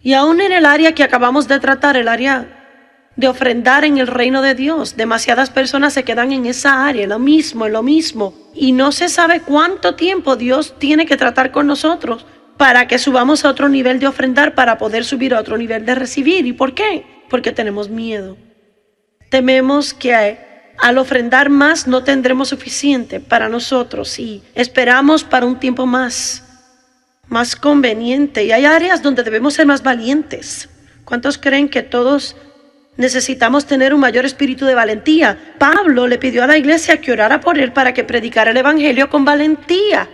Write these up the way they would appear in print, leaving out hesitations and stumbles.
Y aún en el área que acabamos de tratar, el área de ofrendar en el reino de Dios, demasiadas personas se quedan en esa área, en lo mismo, y no se sabe cuánto tiempo Dios tiene que tratar con nosotros para que subamos a otro nivel de ofrendar, para poder subir a otro nivel de recibir. ¿Y por qué? Porque tenemos miedo. Tememos que al ofrendar más no tendremos suficiente para nosotros y esperamos para un tiempo más conveniente. Y hay áreas donde debemos ser más valientes. ¿Cuántos creen que todos necesitamos tener un mayor espíritu de valentía? Pablo le pidió a la iglesia que orara por él para que predicara el evangelio con valentía.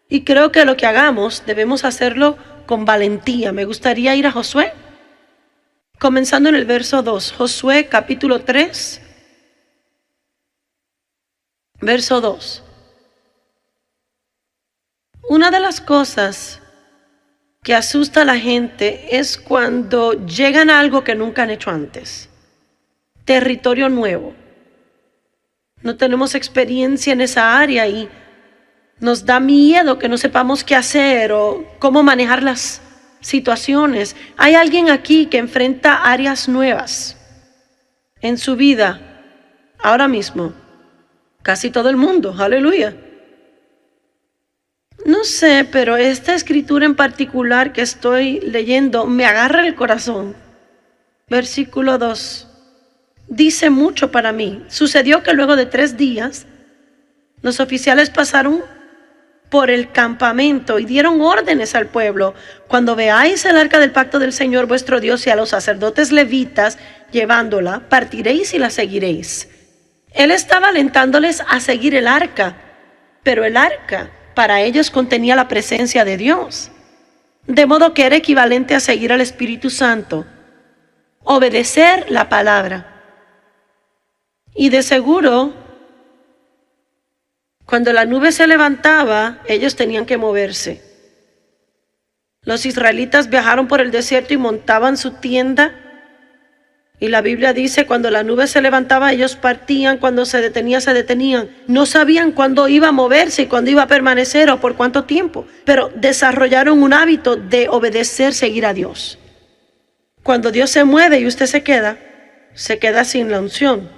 Y creo que lo que hagamos debemos hacerlo con valentía. Me gustaría ir a Josué, comenzando en el verso 2. Josué capítulo 3, verso 2. Una de las cosas que asusta a la gente es cuando llegan a algo que nunca han hecho antes. Territorio nuevo. No tenemos experiencia en esa área y nos da miedo que no sepamos qué hacer o cómo manejar las situaciones. Hay alguien aquí que enfrenta áreas nuevas en su vida ahora mismo. Casi todo el mundo, aleluya. No sé, pero esta escritura en particular que estoy leyendo me agarra el corazón. Versículo 2. Dice mucho para mí. Sucedió que luego de 3 días, los oficiales pasaron por el campamento y dieron órdenes al pueblo: cuando veáis el arca del pacto del Señor vuestro Dios y a los sacerdotes levitas llevándola, partiréis y la seguiréis. Él estaba alentándoles a seguir el arca, pero el arca para ellos contenía la presencia de Dios, de modo que era equivalente a seguir al Espíritu Santo, obedecer la palabra. Y de seguro, cuando la nube se levantaba, ellos tenían que moverse. Los israelitas viajaron por el desierto y montaban su tienda. Y la Biblia dice, cuando la nube se levantaba, ellos partían, cuando se detenía, se detenían. No sabían cuándo iba a moverse y cuándo iba a permanecer o por cuánto tiempo, pero desarrollaron un hábito de obedecer, seguir a Dios. Cuando Dios se mueve y usted se queda sin la unción.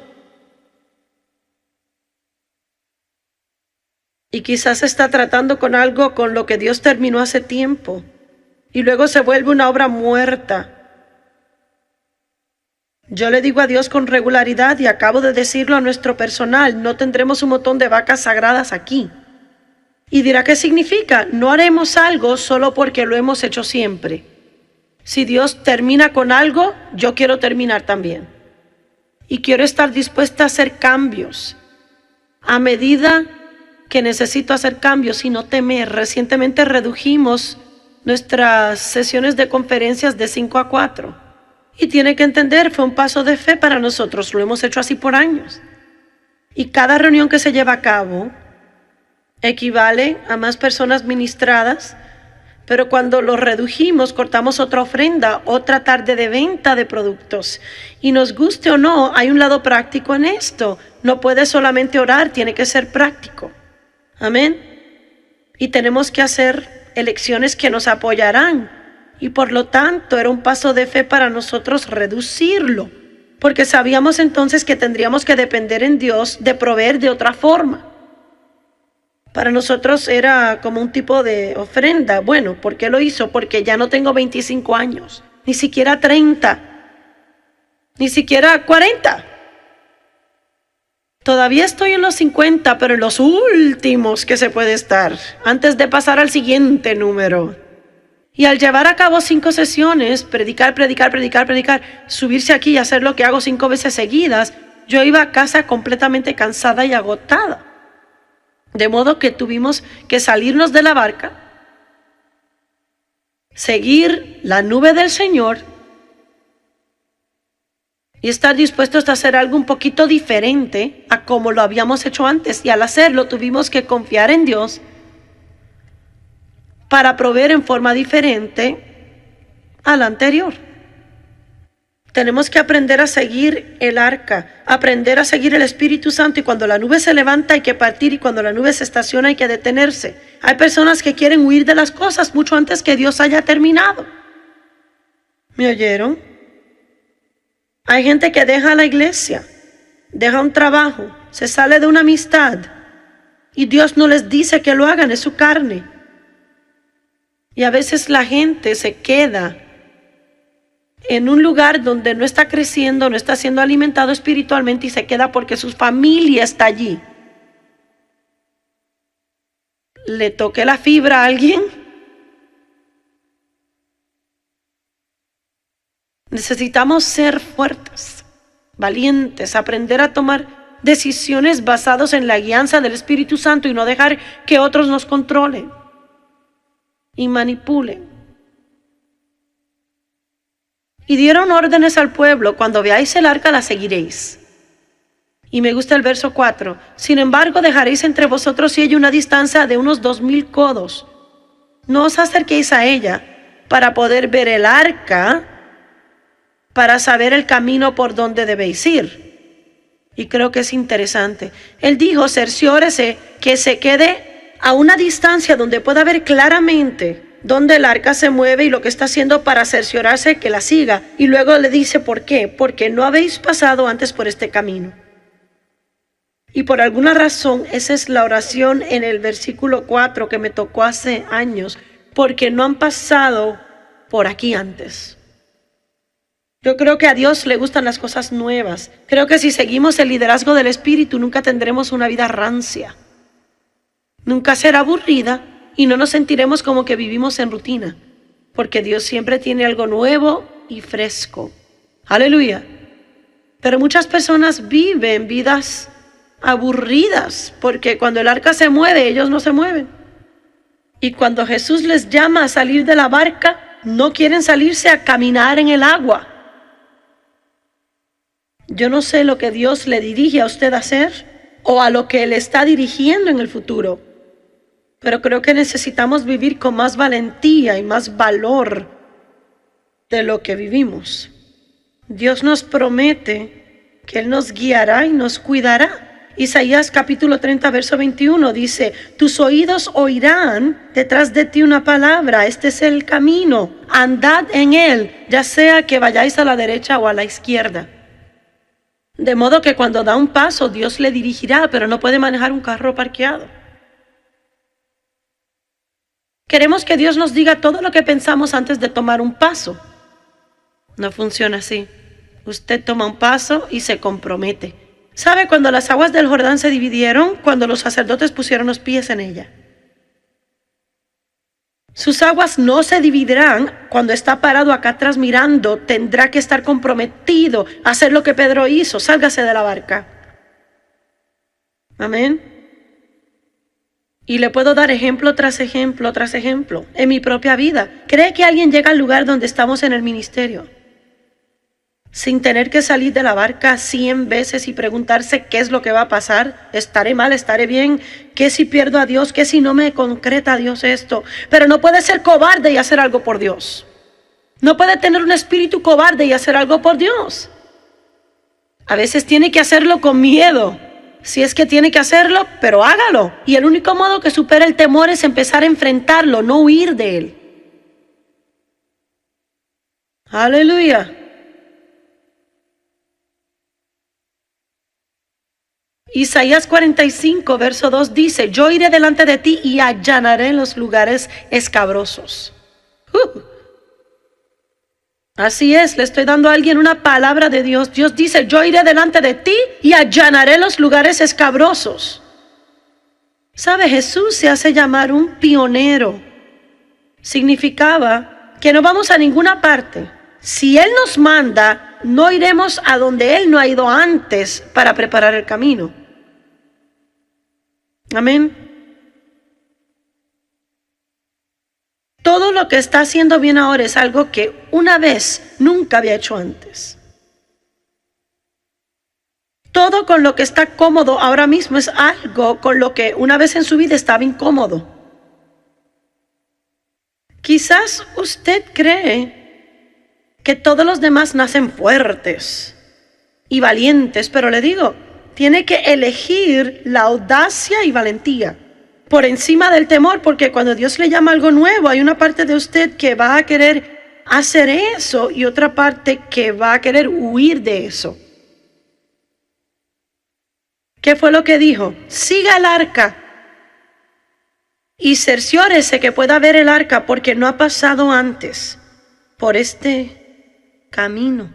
Y quizás está tratando con algo con lo que Dios terminó hace tiempo y luego se vuelve una obra muerta. Yo le digo a Dios con regularidad, y acabo de decirlo a nuestro personal: no tendremos un montón de vacas sagradas aquí. Y dirá, ¿qué significa? No haremos algo solo porque lo hemos hecho siempre. Si Dios termina con algo, yo quiero terminar también. Y quiero estar dispuesta a hacer cambios a medida que necesito hacer cambios y no temer. Recientemente redujimos nuestras sesiones de conferencias de 5 a 4. Y tiene que entender, fue un paso de fe para nosotros, lo hemos hecho así por años. Y cada reunión que se lleva a cabo equivale a más personas ministradas, pero cuando lo redujimos, cortamos otra ofrenda, otra tarde de venta de productos. Y nos guste o no, hay un lado práctico en esto. No puede solamente orar, tiene que ser práctico. Amén. Y tenemos que hacer elecciones que nos apoyarán. Y por lo tanto era un paso de fe para nosotros reducirlo, porque sabíamos entonces que tendríamos que depender en Dios de proveer de otra forma. Para nosotros era como un tipo de ofrenda. Bueno, ¿por qué lo hizo? Porque ya no tengo 25 años, ni siquiera 30, ni siquiera 40. Todavía estoy en los 50, pero en los últimos que se puede estar, antes de pasar al siguiente número. Y al llevar a cabo 5 sesiones, predicar, subirse aquí y hacer lo que hago 5 veces seguidas, yo iba a casa completamente cansada y agotada. De modo que tuvimos que salirnos de la barca, seguir la nube del Señor y estar dispuestos a hacer algo un poquito diferente a como lo habíamos hecho antes. Y al hacerlo tuvimos que confiar en Dios para proveer en forma diferente a la anterior. Tenemos que aprender a seguir el arca, aprender a seguir el Espíritu Santo, y cuando la nube se levanta hay que partir, y cuando la nube se estaciona hay que detenerse. Hay personas que quieren huir de las cosas mucho antes que Dios haya terminado. ¿Me oyeron? Hay gente que deja la iglesia, deja un trabajo, se sale de una amistad y Dios no les dice que lo hagan, es su carne. Y a veces la gente se queda en un lugar donde no está creciendo, no está siendo alimentado espiritualmente y se queda porque su familia está allí. ¿Le toqué la fibra a alguien? Necesitamos ser fuertes, valientes, aprender a tomar decisiones basadas en la guianza del Espíritu Santo y no dejar que otros nos controlen y manipulen. Y dieron órdenes al pueblo: cuando veáis el arca la seguiréis. Y me gusta el verso 4. Sin embargo, dejaréis entre vosotros y ella una distancia de unos 2000 codos. No os acerquéis a ella para poder ver el arca, para saber el camino por donde debéis ir. Y creo que es interesante. Él dijo: cerciórese que se quede a una distancia donde pueda ver claramente dónde el arca se mueve y lo que está haciendo, para cerciorarse que la siga. Y luego le dice: ¿por qué? Porque no habéis pasado antes por este camino. Y por alguna razón, esa es la oración en el versículo 4 que me tocó hace años, porque no han pasado por aquí antes. Yo creo que a Dios le gustan las cosas nuevas. Creo que si seguimos el liderazgo del Espíritu, nunca tendremos una vida rancia. Nunca será aburrida y no nos sentiremos como que vivimos en rutina, porque Dios siempre tiene algo nuevo y fresco. Aleluya. Pero muchas personas viven vidas aburridas, porque cuando el arca se mueve, ellos no se mueven. Y cuando Jesús les llama a salir de la barca, no quieren salirse a caminar en el agua. Yo no sé lo que Dios le dirige a usted a hacer o a lo que le está dirigiendo en el futuro, pero creo que necesitamos vivir con más valentía y más valor de lo que vivimos. Dios nos promete que Él nos guiará y nos cuidará. Isaías capítulo 30 verso 21 dice: tus oídos oirán detrás de ti una palabra, este es el camino, andad en él, ya sea que vayáis a la derecha o a la izquierda. De modo que cuando da un paso, Dios le dirigirá, pero no puede manejar un carro parqueado. Queremos que Dios nos diga todo lo que pensamos antes de tomar un paso. No funciona así. Usted toma un paso y se compromete. ¿Sabe cuando las aguas del Jordán se dividieron? Cuando los sacerdotes pusieron los pies en ella. Sus aguas no se dividirán cuando está parado acá atrás mirando. Tendrá que estar comprometido a hacer lo que Pedro hizo. Sálgase de la barca. Amén. Y le puedo dar ejemplo tras ejemplo tras ejemplo en mi propia vida. ¿Cree que alguien llega al lugar donde estamos en el ministerio sin tener que salir de la barca 100 veces y preguntarse qué es lo que va a pasar? ¿Estaré mal? ¿Estaré bien? ¿Qué si pierdo a Dios? ¿Qué si no me concreta a Dios esto? Pero no puede ser cobarde y hacer algo por Dios. No puede tener un espíritu cobarde y hacer algo por Dios. A veces tiene que hacerlo con miedo. Si es que tiene que hacerlo, pero hágalo. Y el único modo que supera el temor es empezar a enfrentarlo, no huir de él. Aleluya. Isaías 45, verso 2 dice: yo iré delante de ti y allanaré los lugares escabrosos. Así es, le estoy dando a alguien una palabra de Dios. Dios dice: yo iré delante de ti y allanaré los lugares escabrosos. ¿Sabe? Jesús se hace llamar un pionero. Significaba que no vamos a ninguna parte. Si Él nos manda, no iremos a donde Él no ha ido antes para preparar el camino. Amén. Todo lo que está haciendo bien ahora es algo que una vez nunca había hecho antes. Todo con lo que está cómodo ahora mismo es algo con lo que una vez en su vida estaba incómodo. Quizás usted cree que todos los demás nacen fuertes y valientes, pero le digo, tiene que elegir la audacia y valentía por encima del temor, porque cuando Dios le llama algo nuevo, hay una parte de usted que va a querer hacer eso y otra parte que va a querer huir de eso. ¿Qué fue lo que dijo? Siga el arca y cerciórese que pueda ver el arca, porque no ha pasado antes por este camino.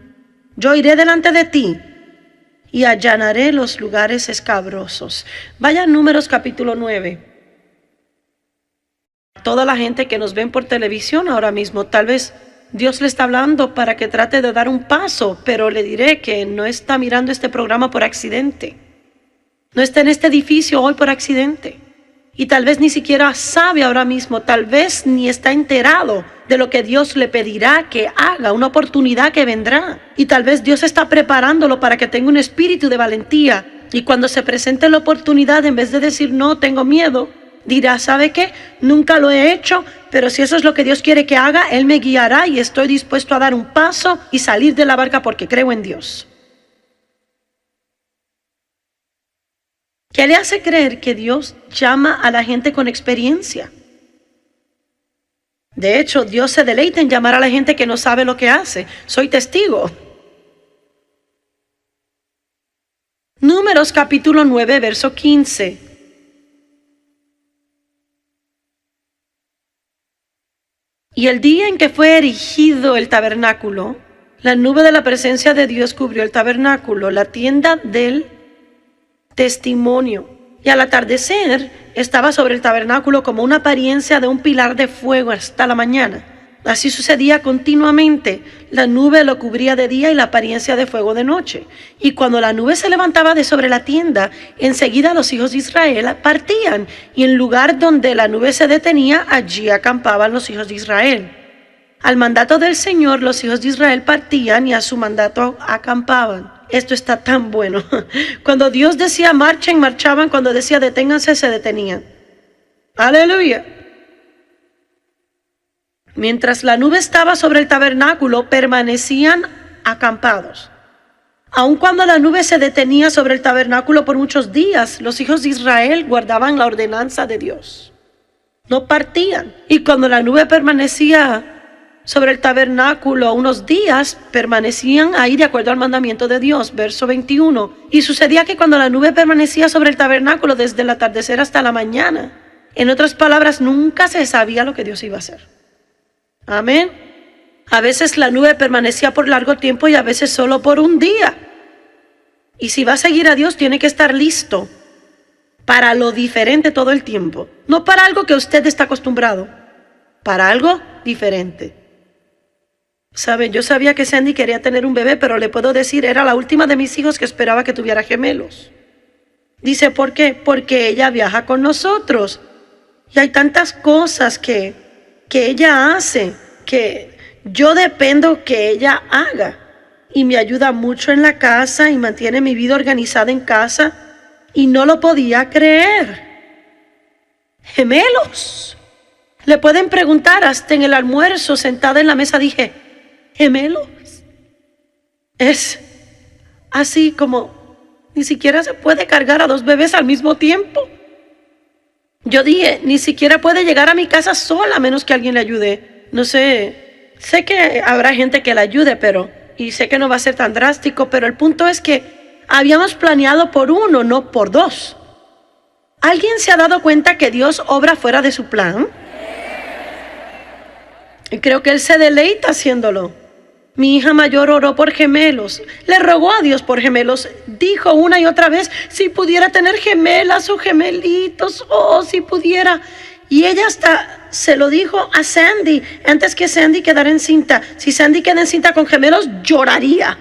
Yo iré delante de ti y allanaré los lugares escabrosos. Vaya a Números capítulo 9. Toda la gente que nos ven por televisión ahora mismo, tal vez Dios le está hablando para que trate de dar un paso, pero le diré que no está mirando este programa por accidente. No está en este edificio hoy por accidente. Y tal vez ni siquiera sabe ahora mismo, tal vez ni está enterado de lo que Dios le pedirá que haga, una oportunidad que vendrá. Y tal vez Dios está preparándolo para que tenga un espíritu de valentía. Y cuando se presente la oportunidad, en vez de decir no, tengo miedo, dirá, ¿sabe qué? Nunca lo he hecho, pero si eso es lo que Dios quiere que haga, Él me guiará y estoy dispuesto a dar un paso y salir de la barca porque creo en Dios. ¿Qué le hace creer que Dios llama a la gente con experiencia? De hecho, Dios se deleita en llamar a la gente que no sabe lo que hace. Soy testigo. Números capítulo 9, verso 15. Y el día en que fue erigido el tabernáculo, la nube de la presencia de Dios cubrió el tabernáculo, la tienda del testimonio. Y al atardecer estaba sobre el tabernáculo como una apariencia de un pilar de fuego hasta la mañana. Así sucedía continuamente. La nube lo cubría de día y la apariencia de fuego de noche. Y cuando la nube se levantaba de sobre la tienda, enseguida los hijos de Israel partían. Y en lugar donde la nube se detenía, allí acampaban los hijos de Israel. Al mandato del Señor, los hijos de Israel partían y a su mandato acampaban. Esto está tan bueno. Cuando Dios decía marchen, marchaban. Cuando decía deténganse, se detenían. Aleluya. Mientras la nube estaba sobre el tabernáculo, permanecían acampados. Aun cuando la nube se detenía sobre el tabernáculo por muchos días, los hijos de Israel guardaban la ordenanza de Dios. No partían. Y cuando la nube permanecía sobre el tabernáculo unos días, permanecían ahí de acuerdo al mandamiento de Dios. Verso 21. Y sucedía que cuando la nube permanecía sobre el tabernáculo desde el atardecer hasta la mañana, en otras palabras, nunca se sabía lo que Dios iba a hacer. Amén. A veces la nube permanecía por largo tiempo y a veces solo por un día. Y si va a seguir a Dios, tiene que estar listo para lo diferente todo el tiempo. No para algo que usted está acostumbrado, para algo diferente. Saben, yo sabía que Sandy quería tener un bebé, pero le puedo decir, era la última de mis hijos que esperaba que tuviera gemelos. Dice, ¿por qué? Porque ella viaja con nosotros. Y hay tantas cosas que ella hace, que yo dependo que ella haga. Y me ayuda mucho en la casa y mantiene mi vida organizada en casa. Y no lo podía creer. Gemelos. Le pueden preguntar, hasta en el almuerzo, sentada en la mesa, dije, gemelos. Es así como ni siquiera se puede cargar a dos bebés al mismo tiempo. Yo dije, ni siquiera puede llegar a mi casa sola a menos que alguien le ayude. No sé, sé que habrá gente que la ayude, y sé que no va a ser tan drástico, pero el punto es que habíamos planeado por uno, no por dos. ¿Alguien se ha dado cuenta que Dios obra fuera de su plan? Y creo que Él se deleita haciéndolo. Mi hija mayor oró por gemelos, le rogó a Dios por gemelos, dijo una y otra vez, si pudiera tener gemelas o gemelitos, si pudiera. Y ella hasta se lo dijo a Sandy, antes que Sandy quedara encinta. Si Sandy queda encinta con gemelos, lloraría.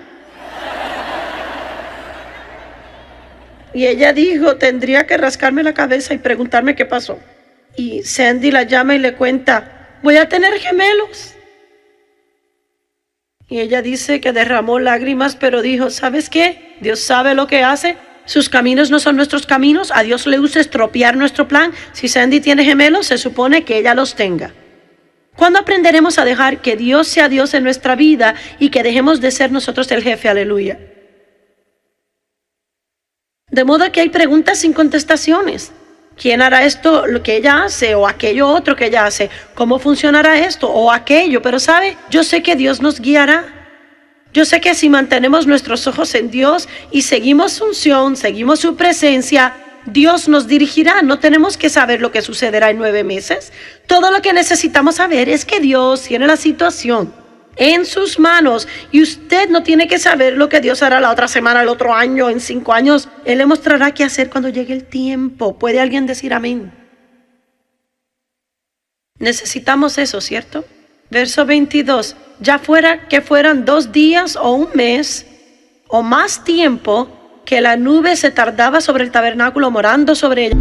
Y ella dijo, tendría que rascarme la cabeza y preguntarme qué pasó. Y Sandy la llama y le cuenta, voy a tener gemelos. Y ella dice que derramó lágrimas, pero dijo, ¿sabes qué? Dios sabe lo que hace. Sus caminos no son nuestros caminos. A Dios le gusta estropear nuestro plan. Si Sandy tiene gemelos, se supone que ella los tenga. ¿Cuándo aprenderemos a dejar que Dios sea Dios en nuestra vida y que dejemos de ser nosotros el jefe? Aleluya. De modo que hay preguntas sin contestaciones. ¿Quién hará esto lo que ella hace o aquello otro que ella hace? ¿Cómo funcionará esto o aquello? Pero ¿sabe? Yo sé que Dios nos guiará. Yo sé que si mantenemos nuestros ojos en Dios y seguimos su unción, seguimos su presencia, Dios nos dirigirá. No tenemos que saber lo que sucederá en 9 meses. Todo lo que necesitamos saber es que Dios tiene la situación en sus manos y usted no tiene que saber lo que Dios hará la otra semana, el otro año, en 5 años. Él le mostrará qué hacer cuando llegue el tiempo. ¿Puede alguien decir amén? Necesitamos eso, ¿cierto? Verso 22. Ya fuera que fueran 2 días o 1 mes o más tiempo que la nube se tardaba sobre el tabernáculo morando sobre ella.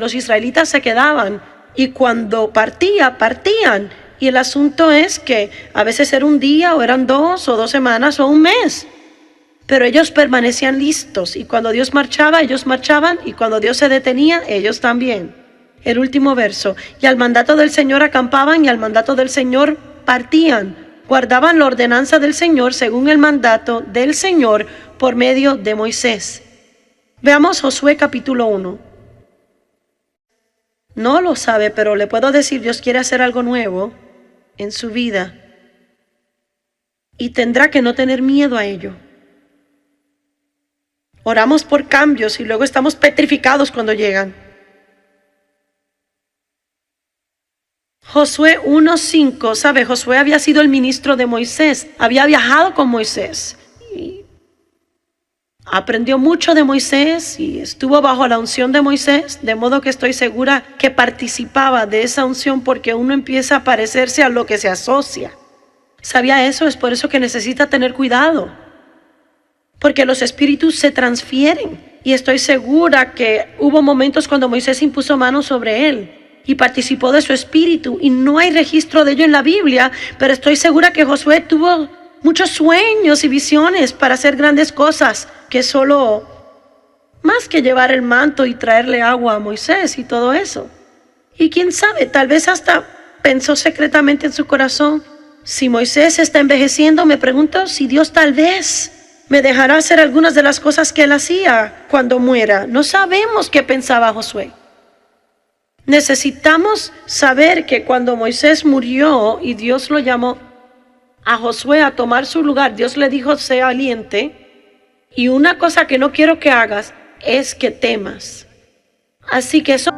Los israelitas se quedaban y cuando partían. Y el asunto es que a veces era 1 día o eran 2 o 2 semanas o 1 mes. Pero ellos permanecían listos y cuando Dios marchaba, ellos marchaban y cuando Dios se detenía, ellos también. El último verso. Y al mandato del Señor acampaban y al mandato del Señor partían. Guardaban la ordenanza del Señor según el mandato del Señor por medio de Moisés. Veamos Josué capítulo 1. No lo sabe, pero le puedo decir, Dios quiere hacer algo nuevo en su vida y tendrá que no tener miedo a ello. Oramos por cambios y luego estamos petrificados cuando llegan. Josué 1:5, ¿sabe? Josué había sido el ministro de Moisés, había viajado con Moisés y aprendió mucho de Moisés y estuvo bajo la unción de Moisés, de modo que estoy segura que participaba de esa unción porque uno empieza a parecerse a lo que se asocia. ¿Sabía eso? Es por eso que necesita tener cuidado, porque los espíritus se transfieren y estoy segura que hubo momentos cuando Moisés impuso manos sobre él y participó de su espíritu y no hay registro de ello en la Biblia, pero estoy segura que Josué tuvo muchos sueños y visiones para hacer grandes cosas, que solo más que llevar el manto y traerle agua a Moisés y todo eso. Y quién sabe, tal vez hasta pensó secretamente en su corazón, si Moisés está envejeciendo, me pregunto si Dios tal vez me dejará hacer algunas de las cosas que él hacía cuando muera. No sabemos qué pensaba Josué. Necesitamos saber que cuando Moisés murió y Dios lo llamó a Josué a tomar su lugar, Dios le dijo, sé valiente. Y una cosa que no quiero que hagas es que temas. Así que eso.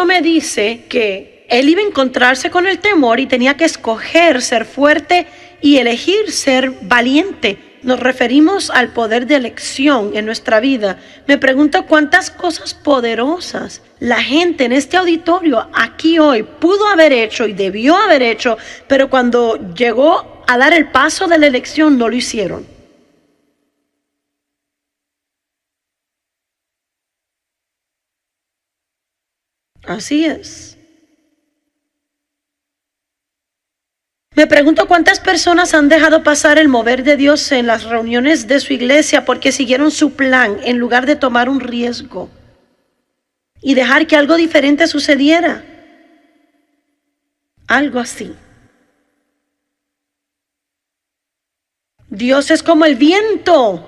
Me dice que él iba a encontrarse con el temor y tenía que escoger ser fuerte y elegir ser valiente. nos referimos al poder de elección en nuestra vida, me pregunto cuántas cosas poderosas la gente en este auditorio aquí hoy pudo haber hecho y debió haber hecho, pero cuando llegó a dar el paso de la elección no lo hicieron. Así es. Me pregunto cuántas personas han dejado pasar el mover de Dios en las reuniones de su iglesia porque siguieron su plan en lugar de tomar un riesgo y dejar que algo diferente sucediera. Algo así. Dios es como el viento.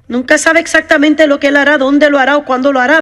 Nunca sabe exactamente lo que Él hará, dónde lo hará o cuándo lo hará.